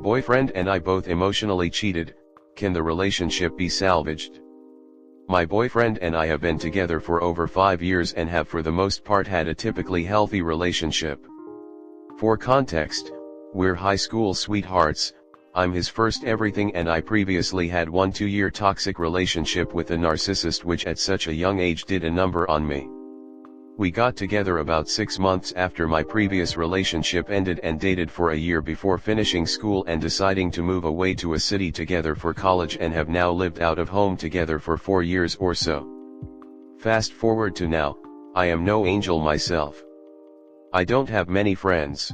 Boyfriend and I both emotionally cheated. Can the relationship be salvaged? My boyfriend and I have been together for over 5 years and have for the most part had a typically healthy relationship. For context, we're high school sweethearts. I'm his first everything, and I previously had one 2-year toxic relationship with a narcissist which at such a young age did a number on me. We got together about 6 months after my previous relationship ended and dated for a year before finishing school and deciding to move away to a city together for college, and have now lived out of home together for 4 years or so. Fast forward to now, I am no angel myself. I don't have many friends.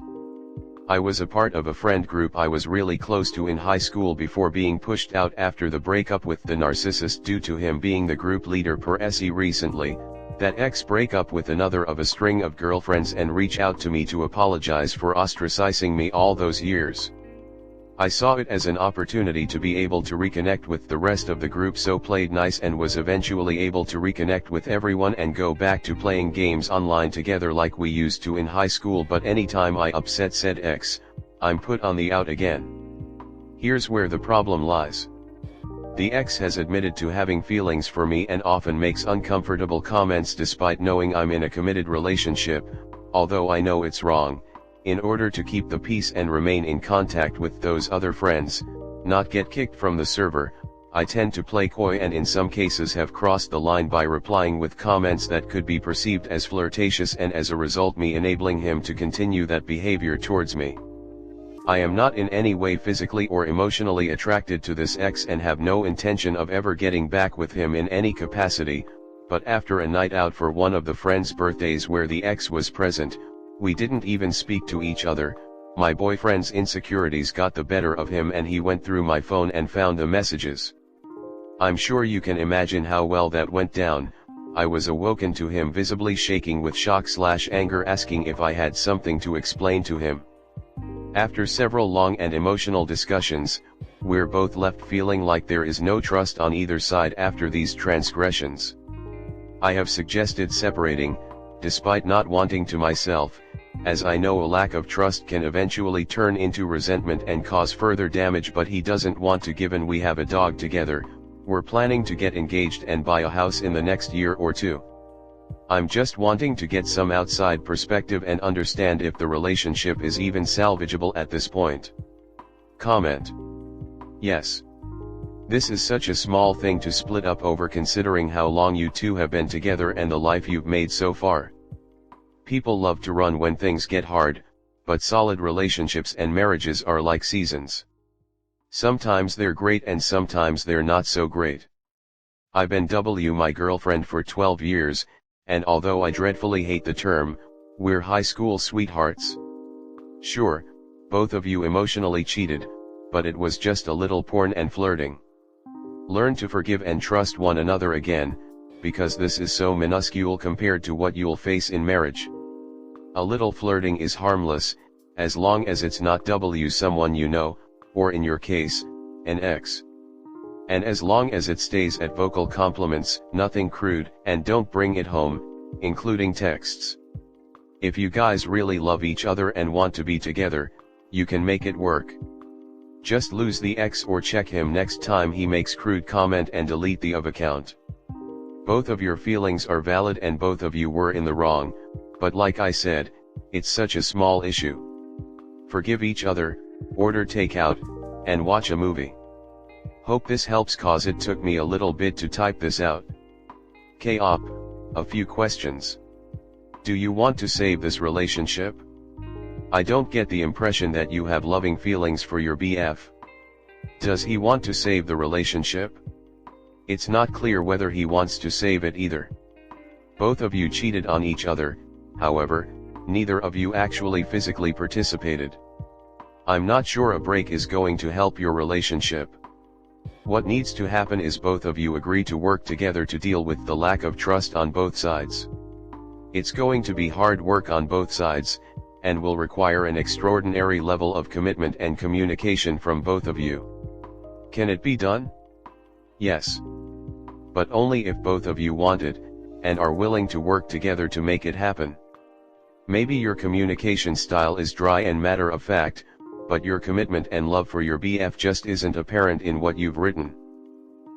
I was a part of a friend group I was really close to in high school before being pushed out after the breakup with the narcissist due to him being the group leader per se. Recently, that ex break up with another of a string of girlfriends and reach out to me to apologize for ostracizing me all those years. I saw it as an opportunity to be able to reconnect with the rest of the group, so played nice and was eventually able to reconnect with everyone and go back to playing games online together like we used to in high school. But anytime I upset said ex, I'm put on the out again. Here's where the problem lies. The ex has admitted to having feelings for me and often makes uncomfortable comments despite knowing I'm in a committed relationship, although I know it's wrong. In order to keep the peace and remain in contact with those other friends, not get kicked from the server, I tend to play coy and in some cases have crossed the line by replying with comments that could be perceived as flirtatious, and as a result me enabling him to continue that behavior towards me. I am not in any way physically or emotionally attracted to this ex and have no intention of ever getting back with him in any capacity, but after a night out for one of the friends' birthdays where the ex was present, we didn't even speak to each other. My boyfriend's insecurities got the better of him and he went through my phone and found the messages. I'm sure you can imagine how well that went down. I was awoken to him visibly shaking with shock/anger, asking if I had something to explain to him. After several long and emotional discussions, we're both left feeling like there is no trust on either side after these transgressions. I have suggested separating, despite not wanting to myself, as I know a lack of trust can eventually turn into resentment and cause further damage, but he doesn't want to given we have a dog together. We're planning to get engaged and buy a house in the next year or two. I'm just wanting to get some outside perspective and understand if the relationship is even salvageable at this point. Comment. Yes. This is such a small thing to split up over considering how long you two have been together and the life you've made so far. People love to run when things get hard, but solid relationships and marriages are like seasons. Sometimes they're great and sometimes they're not so great. I've been my girlfriend for 12 years, and although I dreadfully hate the term, we're high school sweethearts. Sure, both of you emotionally cheated, but it was just a little porn and flirting. Learn to forgive and trust one another again, because this is so minuscule compared to what you'll face in marriage. A little flirting is harmless, as long as it's not someone you know, or in your case, an ex. And as long as it stays at vocal compliments, nothing crude, and don't bring it home, including texts. If you guys really love each other and want to be together, you can make it work. Just lose the ex or check him next time he makes crude comment and delete the account. Both of your feelings are valid and both of you were in the wrong, but like I said, it's such a small issue. Forgive each other, order takeout, and watch a movie. Hope this helps, cause it took me a little bit to type this out. K-op, a few questions. Do you want to save this relationship? I don't get the impression that you have loving feelings for your BF. Does he want to save the relationship? It's not clear whether he wants to save it either. Both of you cheated on each other, however, neither of you actually physically participated. I'm not sure a break is going to help your relationship. What needs to happen is both of you agree to work together to deal with the lack of trust on both sides. It's going to be hard work on both sides, and will require an extraordinary level of commitment and communication from both of you. Can it be done? Yes. But only if both of you want it, and are willing to work together to make it happen. Maybe your communication style is dry and matter of fact, but your commitment and love for your BF just isn't apparent in what you've written.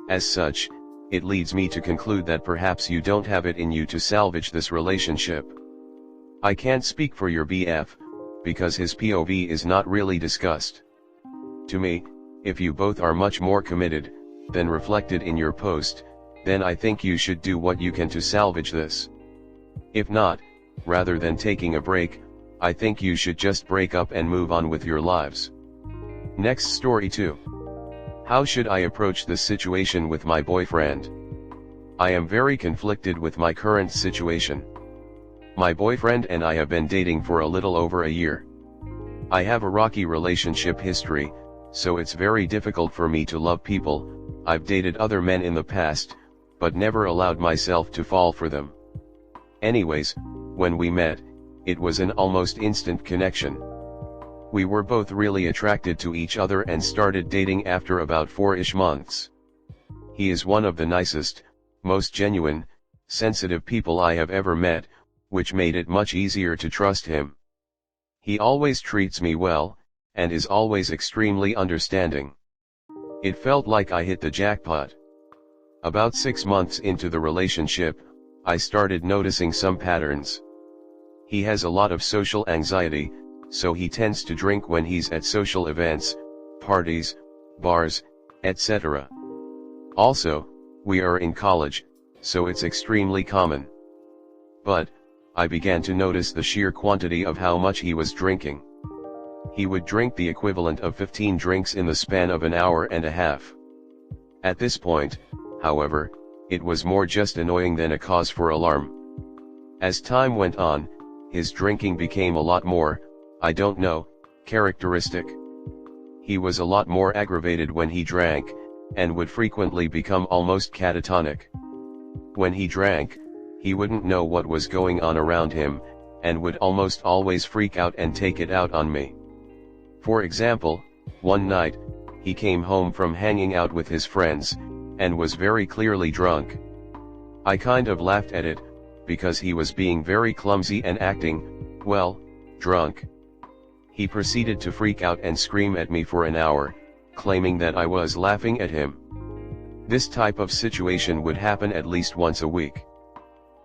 As such, it leads me to conclude that perhaps you don't have it in you to salvage this relationship. I can't speak for your BF, because his POV is not really discussed. To me, if you both are much more committed than reflected in your post, then I think you should do what you can to salvage this. If not, rather than taking a break, I think you should just break up and move on with your lives. Next story 2. How should I approach this situation with my boyfriend? I am very conflicted with my current situation. My boyfriend and I have been dating for a little over a year. I have a rocky relationship history, so it's very difficult for me to love people. I've dated other men in the past, but never allowed myself to fall for them. Anyways, when we met, it was an almost instant connection. We were both really attracted to each other and started dating after about 4-ish months. He is one of the nicest, most genuine, sensitive people I have ever met, which made it much easier to trust him. He always treats me well, and is always extremely understanding. It felt like I hit the jackpot. About 6 months into the relationship, I started noticing some patterns. He has a lot of social anxiety, so he tends to drink when he's at social events, parties, bars, etc. Also, we are in college, so it's extremely common. But, I began to notice the sheer quantity of how much he was drinking. He would drink the equivalent of 15 drinks in the span of an hour and a half. At this point, however, it was more just annoying than a cause for alarm. As time went on, his drinking became a lot more, I don't know, characteristic. He was a lot more aggravated when he drank, and would frequently become almost catatonic. When he drank, he wouldn't know what was going on around him, and would almost always freak out and take it out on me. For example, one night, he came home from hanging out with his friends, and was very clearly drunk. I kind of laughed at it, because he was being very clumsy and acting, well, drunk. He proceeded to freak out and scream at me for an hour, claiming that I was laughing at him. This type of situation would happen at least once a week.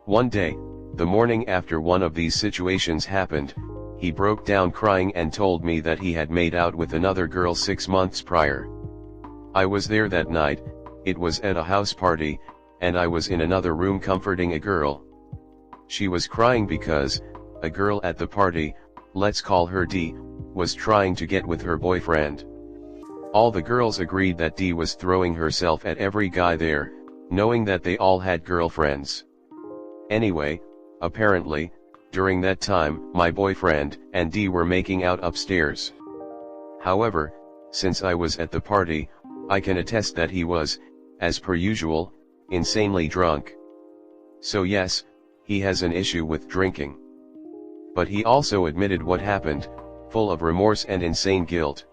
One day, the morning after one of these situations happened, he broke down crying and told me that he had made out with another girl 6 months prior. I was there that night, it was at a house party, and I was in another room comforting a girl. She was crying because, a girl at the party, let's call her D, was trying to get with her boyfriend. All the girls agreed that D was throwing herself at every guy there, knowing that they all had girlfriends. Anyway, apparently, during that time, my boyfriend and D were making out upstairs. However, since I was at the party, I can attest that he was, as per usual, insanely drunk. So yes, he has an issue with drinking. But he also admitted what happened, full of remorse and insane guilt.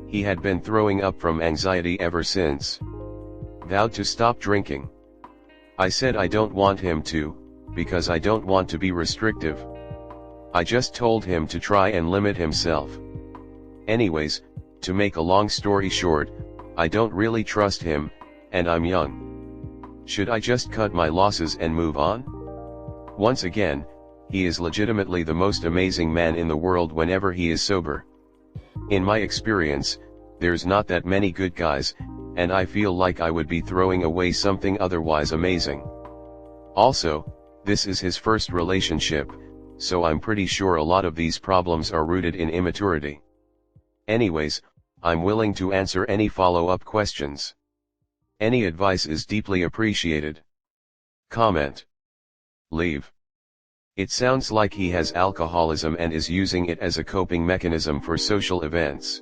He had been throwing up from anxiety ever since. Vowed to stop drinking. I said I don't want him to, because I don't want to be restrictive. I just told him to try and limit himself. Anyways, to make a long story short, I don't really trust him, and I'm young. Should I just cut my losses and move on? Once again, he is legitimately the most amazing man in the world whenever he is sober. In my experience, there's not that many good guys, and I feel like I would be throwing away something otherwise amazing. Also, this is his first relationship, so I'm pretty sure a lot of these problems are rooted in immaturity. Anyways, I'm willing to answer any follow-up questions. Any advice is deeply appreciated. Comment. Leave. It sounds like he has alcoholism and is using it as a coping mechanism for social events.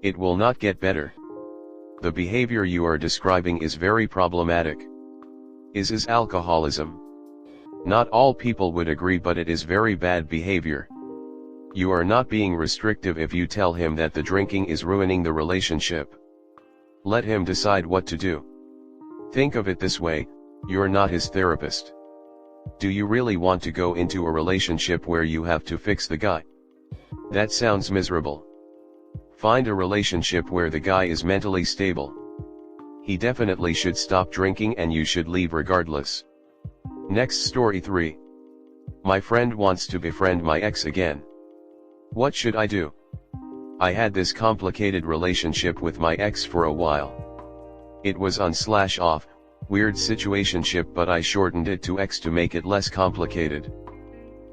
It will not get better. The behavior you are describing is very problematic. Is alcoholism? Not all people would agree, but it is very bad behavior. You are not being restrictive if you tell him that the drinking is ruining the relationship. Let him decide what to do. Think of it this way, you're not his therapist. Do you really want to go into a relationship where you have to fix the guy? That sounds miserable. Find a relationship where the guy is mentally stable. He definitely should stop drinking and you should leave regardless. Next story 3. My friend wants to befriend my ex again. What should I do? I had this complicated relationship with my ex for a while. It was on/off, weird situationship, but I shortened it to ex to make it less complicated.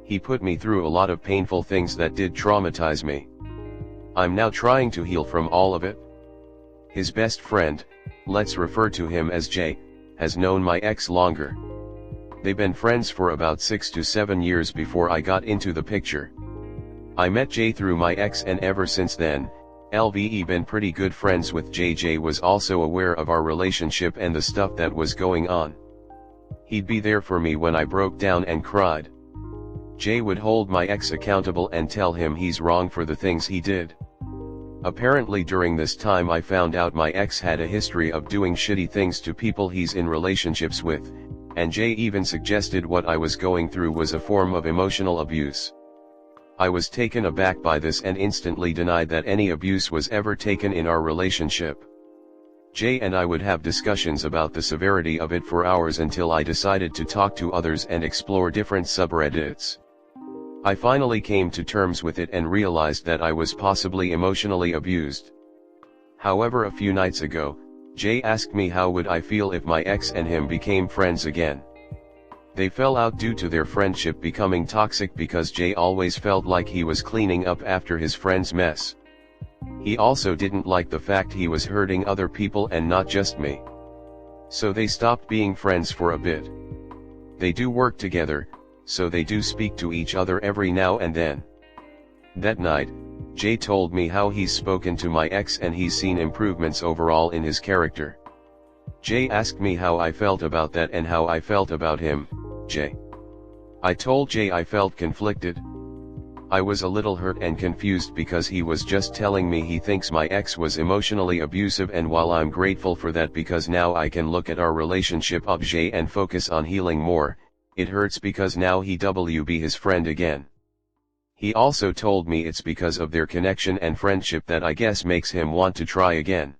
He put me through a lot of painful things that did traumatize me. I'm now trying to heal from all of it. His best friend, let's refer to him as Jay, has known my ex longer. They've been friends for about 6 to 7 years before I got into the picture. I met Jay through my ex, and ever since then, LVE been pretty good friends with Jay. Jay was also aware of our relationship and the stuff that was going on. He'd be there for me when I broke down and cried. Jay would hold my ex accountable and tell him he's wrong for the things he did. Apparently during this time I found out my ex had a history of doing shitty things to people he's in relationships with, and Jay even suggested what I was going through was a form of emotional abuse. I was taken aback by this and instantly denied that any abuse was ever taken in our relationship. Jay and I would have discussions about the severity of it for hours until I decided to talk to others and explore different subreddits. I finally came to terms with it and realized that I was possibly emotionally abused. However, a few nights ago, Jay asked me how would I feel if my ex and him became friends again. They fell out due to their friendship becoming toxic because Jay always felt like he was cleaning up after his friend's mess. He also didn't like the fact he was hurting other people and not just me. So they stopped being friends for a bit. They do work together, so they do speak to each other every now and then. That night, Jay told me how he's spoken to my ex and he's seen improvements overall in his character. Jay asked me how I felt about that and how I felt about him, Jay. I told Jay I felt conflicted. I was a little hurt and confused because he was just telling me he thinks my ex was emotionally abusive, and while I'm grateful for that because now I can look at our relationship of Jay and focus on healing more, it hurts because now he be his friend again. He also told me it's because of their connection and friendship that I guess makes him want to try again.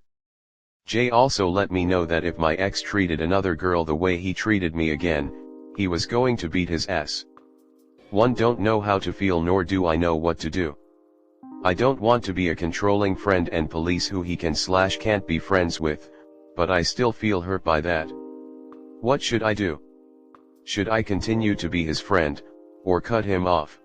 Jay also let me know that if my ex treated another girl the way he treated me again, he was going to beat his ass. One don't know how to feel, nor do I know what to do. I don't want to be a controlling friend and police who he can't be friends with, but I still feel hurt by that. What should I do? Should I continue to be his friend, or cut him off?